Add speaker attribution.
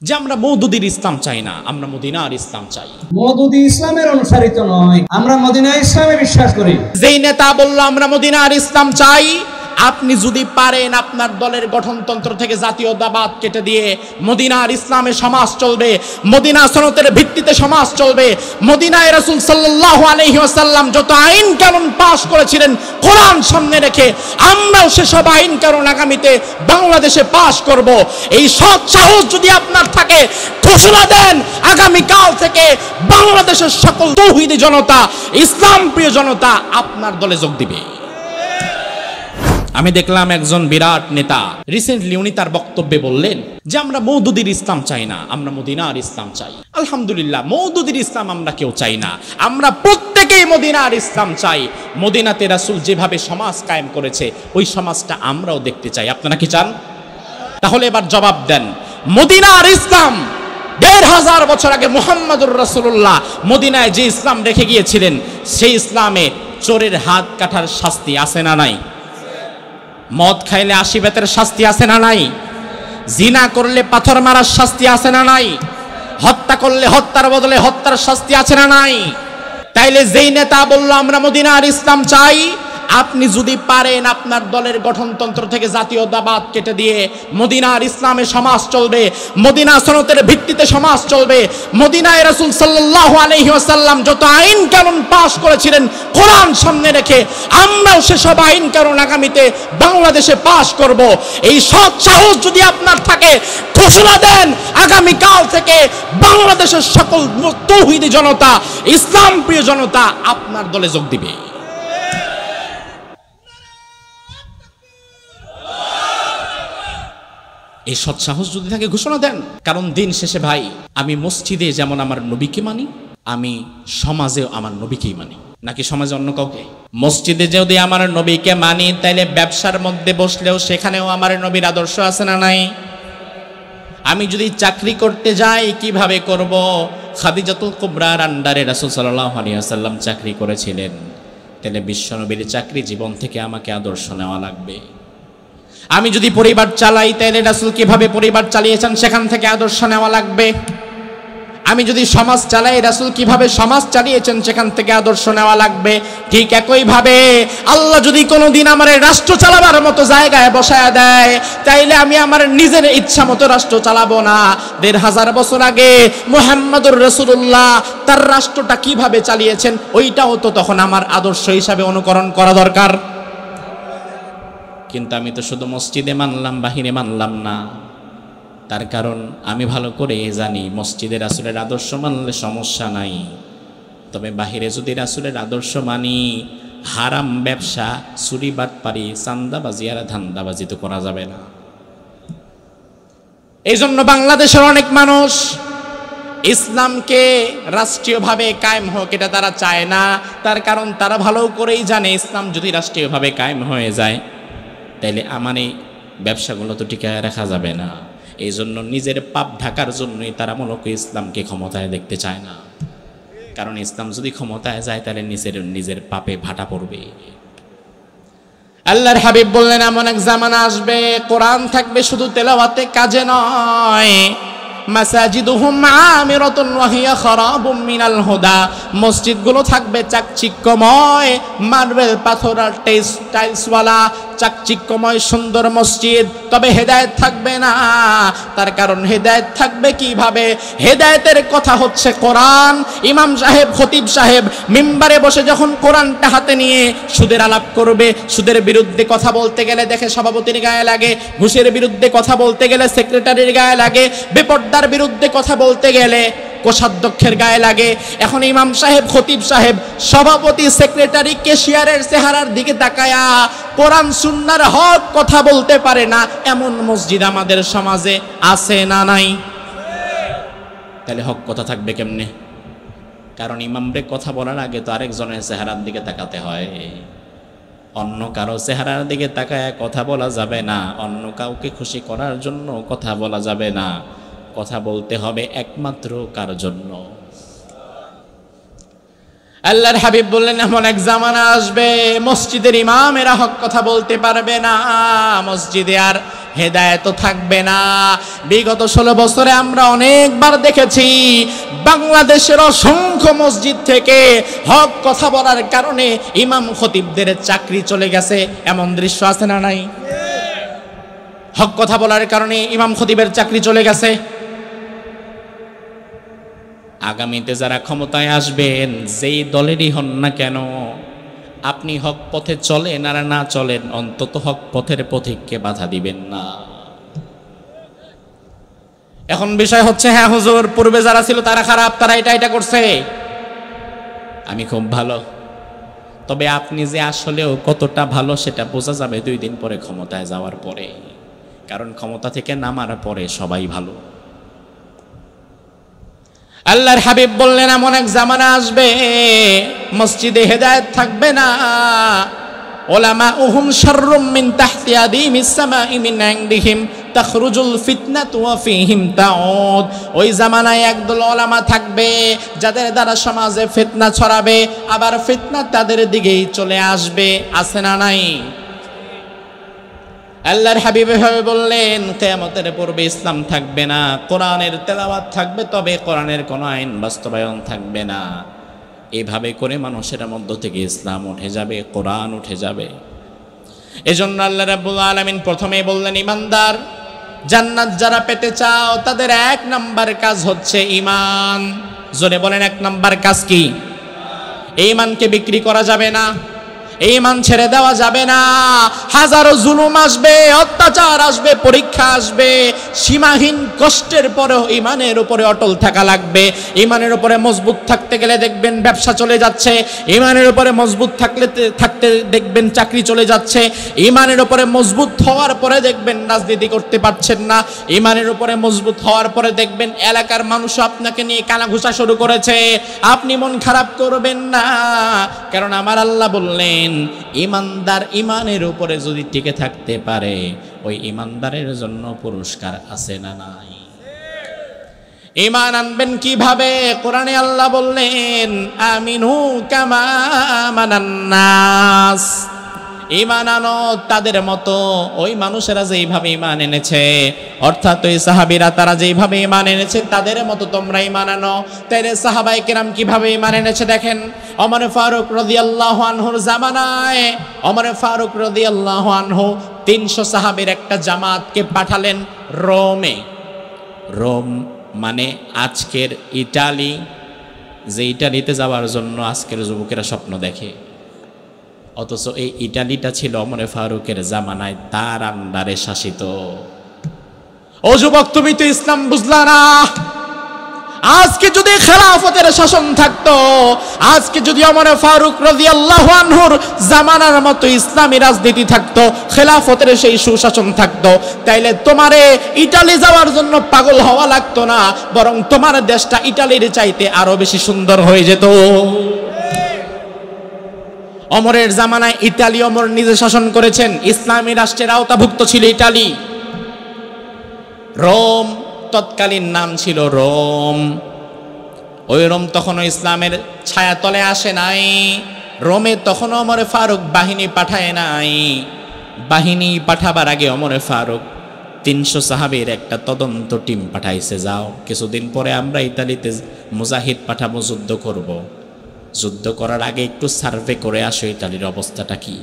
Speaker 1: যে আমরা মওদুদির ইসলাম চাই না, আমরা মদিনার ইসলাম চাই।
Speaker 2: মওদুদি ইসলামের অনুসারিত নয়, আমরা মদিনার ইসলামে বিশ্বাস করি।
Speaker 1: যেই নেতা বলল আমরা মদিনার ইসলাম চাই, আপনি যদি পারেন আপনার দলের গঠনতন্ত্র থেকে জাতীয়তাবাদ কেটে দিয়ে মদিনার ইসলামে সমাজ চলবে, মদিনা সনদের ভিত্তিতে সমাজ চলবে, মদিনায় রাসূল সাল্লাল্লাহু আলাইহি ওয়াসাল্লাম যত আইন কানুন পাশ করেছিলেন কোরআন সামনে রেখে আমরাও সেসব আইন কানুন আগামীতে বাংলাদেশে পাশ করব, এই সৎ সাহস যদি আপনার থাকে ঘোষণা দেন আগামীকাল থেকে বাংলাদেশের সকল তৌহিদি জনতা, ইসলাম প্রিয় জনতা আপনার দলে যোগ দিবে। আমি দেখলাম একজন বিরাট নেতা রিসেন্টলি উনি তার বক্তব্যে বললেন যে আমরা মওদুদির ইসলাম চাই না, আমরা মদিনার ইসলাম চাই। আলহামদুলিল্লাহ, মওদুদির ইসলাম আমরা কেউ চাই না, আমরা প্রত্যেকেই মদিনার ইসলাম চাই। মদিনাতে রাসূল যেভাবে সমাজ কায়েম করেছে ওই সমাজটা আমরাও দেখতে চাই। আপনারা কি চান? তাহলে এবার জবাব দেন, মদিনার ইসলাম ১৫০০ বছর আগে মুহাম্মদুর রাসূলুল্লাহ মদিনায় যে ইসলাম রেখে গিয়েছিলেন সেই ইসলামে চোরের হাত কাটার শাস্তি আছে না নাই? মদ খাইলে ৮০ বেতের শাস্তি আছে না নাই? জিনা করলে পাথর মারার শাস্তি আছে না নাই? হত্যা করলে হত্যার বদলে হত্যার শাস্তি আছে না নাই? তাইলে যেই নেতা বলল আমরা মদিনার ইসলাম চাই, আপনি যদি পারেন আপনার দলের গঠনতন্ত্র থেকে জাতীয়তাবাদ কেটে দিয়ে মদিনার ইসলামে সমাজ চলবে, মদিনা সনদের ভিত্তিতে সমাজ চলবে, মদিনায় রাসূল সাল্লাল্লাহু আলাইহি ওয়াসাল্লাম যত আইন কানুন পাশ করেছিলেন কোরআন সামনে রেখে আমরাও সেসব আইন কানুন আগামীতে বাংলাদেশে পাশ করব, এই সৎ সাহস যদি আপনার থাকে ঘোষণা দেন আগামীকাল থেকে বাংলাদেশের সকল তৌহিদি জনতা, ইসলাম প্রিয় জনতা আপনার দলে যোগ দিবে। এই সৎ সাহস যদি থাকে ঘোষণা দেন। কারণ দিন শেষে ভাই, আমি মসজিদে যেমন আমার নবীকে মানি, আমি সমাজেও আমার নবীকেই মানি। নাকি সমাজে অন্য কাউকে? মসজিদে যদি আমার নবীকে মানি, তাইলে ব্যবসার মধ্যে বসলেও সেখানেও আমার নবীর আদর্শ আছে না নাই? আমি যদি চাকরি করতে যাই কিভাবে করব? খাদিজাতুল কুবরার আন্ডারে রাসূল সাল্লাল্লাহু আলাইহি ওয়াসাল্লাম চাকরি করেছিলেন, তাহলে বিশ্বনবীর চাকরি জীবন থেকে আমাকে আদর্শ নেওয়া লাগবে। আমি যদি পরিবার চালাই, তাহলে রাসূল কিভাবে পরিবার চালিয়েছেন সেখান থেকে আদর্শ নেওয়া লাগবে। আমি যদি সমাজ চালাই, রাসূল কিভাবে সমাজ চালিয়েছেন সেখান থেকে আদর্শ নেওয়া লাগবে। ঠিক একইভাবে আল্লাহ যদি কোনোদিন আমার রাষ্ট্র চালাবার মতো জায়গায় বসায় দেয়, তাইলে আমি আমার নিজের ইচ্ছা মতো রাষ্ট্র চালাবো না। ১৫০০ বছর আগে মুহাম্মদুর রাসূলুল্লাহ তার রাষ্ট্রটা কিভাবে চালিয়েছেন ওইটাও তো তখন আমার আদর্শ হিসাবে অনুকরণ করা দরকার। কিন্তু আমি তো শুধু মসজিদে মানলাম, বাহিরে মানলাম না। তার কারণ আমি ভালো করে জানি মসজিদে রাসূলের আদর্শ মানলে সমস্যা নাই, তবে বাহিরে যদি রাসূলের আদর্শ মানি, হারাম ব্যবসা, চুরি বাটপারি, চাঁদাবাজি আর ধান্দাবাজি তো করা যাবে না। এই জন্য বাংলাদেশের অনেক মানুষ ইসলামকে রাষ্ট্রীয়ভাবে কায়েম হোক এটা তারা চায় না। তার কারণ তারা ভালো করেই জানে ইসলাম যদি রাষ্ট্রীয়ভাবে কায়েম হয়ে যায় তাইলে আমার এই ব্যবসাগুলো তো টিকায় রাখা যাবে না। এই জন্য নিজের পাপ ঢাকার জন্যই তারা মূলত ইসলামকে ক্ষমতায় দেখতে চায় না। কারণ ইসলাম যদি ক্ষমতায় যায় তাহলে নিজের পাপে ভাটা পড়বে। আল্লাহর হাবিব বললেন এমন এক জামানা আসবে কোরআন থাকবে শুধু তেলাওয়াতে, কাজে নয়। মাসাজিদুহুম আমিরাতুন ওয়া হিয়া খারাবুম মিনাল হুদা, মসজিদগুলো থাকবে চাকচিক্যময়, মার্বেল পাথর আর টাইলসওয়ালা চাকচিক্যময় সুন্দর মসজিদ, তবে হেদায়েত থাকবে না। তার কারণ হেদায়েত থাকবে কিভাবে? হেদায়েতের কথা হচ্ছে কোরআন। ইমাম সাহেব, খতিব সাহেব মিম্বারে বসে যখন কোরআনটা হাতে নিয়ে সুদের আলাপ করবে, সুদের বিরুদ্ধে কথা বলতে গেলে দেখে সভাপতির গায়ে লাগে, ঘুষের বিরুদ্ধে কথা বলতে গেলে সেক্রেটারির গায়ে লাগে, বেপর্দার বিরুদ্ধে কথা বলতে গেলে কোষাধ্যক্ষের গায়ে লাগে। এখন ইমাম সাহেব, খতিব সাহেব, সভাপতি, সেক্রেটারি, ক্যাশিয়ারের চেহারার দিকে তাকায়া কোরআন সুন্নাহর হক কথা বলতে পারে না এমন মসজিদ আমাদের সমাজে আছে না নাই? তাহলে হক কথা থাকবে কেমনে? কারণ ইমামরে কথা বলার আগে তো আরেকজনের চেহারার দিকে তাকাতে হয়। অন্য কারো চেহারার দিকে তাকায় কথা বলা যাবে না, অন্য কাউকে খুশি করার জন্য কথা বলা যাবে না। কথা বলতে হবে একমাত্র কার জন্য? আল্লাহর হাবিব বললেন এমন এক জামানা আসবে মসজিদের ইমামেরা হক কথা বলতে পারবে না, মসজিদে আর হেদায়েত থাকবে না। বিগত 16 বছরে আমরা অনেকবার দেখেছি বাংলাদেশের অসংখ্য মসজিদ থেকে হক কথা বলার কারণে ইমাম খতিবদের চাকরি চলে গেছে, এমন দৃশ্য আছে না নাই? হক কথা বলার কারণে ইমাম খতিবের চাকরি চলে গেছে। আগামীতে যারা ক্ষমতায় আসবেন, যেই দলেরই হন না কেন, আপনি হক পথে চলেন আর না চলেন, অন্তত হক পথের পথিককে বাধা দিবেন না। এখন বিষয় হচ্ছে, হ্যাঁ হুজুর, পূর্বে যারা ছিল তারা খারাপ, তারা এটা করছে, আমি খুব ভালো। তবে আপনি যে আসলেও কতটা ভালো সেটা বোঝা যাবে 2 দিন পরে ক্ষমতায় যাওয়ার পরে, কারণ ক্ষমতা থেকে নামার পরে সবাই ভালো। আল্লাহর হাবিব বললেন, এমন এক জামানা আসবে মসজিদে হেদায়েত থাকবে না, উলামাউহুম শাররুম মিন তাহতি আদিমিস সামাই মিন ইনদিহিম তাখরুজুল ফিতনাতু ওয়া ফীহিম তাউদ। ওই জামানায় একদল ওলামা থাকবে যাদের দ্বারা সমাজে ফিতনা ছড়াবে, আবার ফিতনা তাদের দিকেই চলে আসবে। আছে না নাই? আল্লাহর হাবিব বললেন, কিয়ামতের পূর্বে ইসলাম থাকবে না, কোরআনের তেলাওয়াত থাকবে, তবে কোরআনের কোনো আইন বাস্তবায়ন থাকবে না। এভাবে করে মানুষের মধ্য থেকে ইসলাম উঠে যাবে, কোরআন উঠে যাবে। এজন্য আল্লাহ রাব্বুল আলামিন প্রথমেই বললেন, ইমানদার, জান্নাত যারা পেতে চাও তাদের 1 নাম্বার কাজ হচ্ছে ঈমান। জোরে বলেন, 1 নাম্বার কাজ কি? এই ঈমানকে বিক্রি করা যাবে না, এই ঈমান ছেড়ে দেওয়া যাবে না। হাজারো জুলুম আসবে, অত্যাচার আসবে, পরীক্ষা আসবে, সীমাহীন কষ্টের পরেও ঈমানের উপরে অটল থাকা লাগবে। ঈমানের উপরে মজবুত থাকতে গেলে দেখবেন ব্যবসা চলে যাচ্ছে, ঈমানের উপরে মজবুত থাকতে দেখবেন চাকরি চলে যাচ্ছে, ঈমানের উপরে মজবুত হওয়ার পরে দেখবেন রাজনীতি করতে পারছেন না, ঈমানের উপরে মজবুত হওয়ার পরে দেখবেন এলাকার মানুষ আপনাকে নিয়ে কানাঘুষা শুরু করেছে। আপনি মন খারাপ করবেন না, কারণ আমার আল্লাহ বললেন, ঈমানদার ঈমানের উপরে যদি টিকে থাকতে পারে, ওই ঈমানদারের জন্য পুরস্কার আছে না নাই? ঈমান আনবেন কিভাবে? কোরআনে আল্লাহ বললেন, আমিনু কামা আমানান নাস। ঈমান আনো তাদের মতো, ওই মানুষেরা যেইভাবে ঈমান এনেছে, অর্থাৎ ওই সাহাবীরা তারা যেইভাবে ঈমান এনেছে তাদের মতো তোমরা ঈমান আনো। তাইলে সাহাবায়ে কেরাম কিভাবে ঈমান এনেছে দেখেন। ওমর ফারুক রাদিয়াল্লাহু আনহুর জামানায় ওমর ফারুক রাদিয়াল্লাহু আনহু 300 সাহাবীর একটা জামাতকে পাঠালেন রোমে। রোম মানে আজকের ইটালি, যে ইটালিতে যাওয়ার জন্য আজকের যুবকেরা স্বপ্ন দেখে, অথচ এই ইটালিটা ছিল ওমর ফারুকের জামানায় তার আন্ডারে শাসিত। ও যুবক, তুমি তো ইসলাম বুঝলা না। আজকে যদি খেলাফতের শাসন থাকতো, আজকে যদি ওমর ফারুক রাদিয়াল্লাহু আনহুর জামানার মতো ইসলামী রাজনীতি থাকতো, খেলাফতের সেই সুশাসন থাকতো, তাইলে তোমারে ইটালি যাওয়ার জন্য পাগল হওয়া লাগতো না, বরং তোমার দেশটা ইটালির চাইতে আরো বেশি সুন্দর হয়ে যেত। ওমরের জামানায় ইতালি ওমর নিজে শাসন করেছেন, ইসলামী রাষ্ট্রের আওতাভুক্ত ছিল ইটালি। রোম তৎকালীন নাম ছিল রোম। ওই রোম তখনও ইসলামের ছায়াতলে আসে নাই। রোমে তখনও ওমর ফারুক বাহিনী পাঠায় নাই। বাহিনী পাঠাবার আগে ওমর ফারুক 300 সাহাবীর একটা তদন্ত টিম পাঠাইছে, যাও কিছুদিন পরে আমরা ইতালিতে মুজাহিদ পাঠাবো, যুদ্ধ করব। যুদ্ধ করার আগে একটু সার্ভে করে আসো ইতালির অবস্থাটা কি।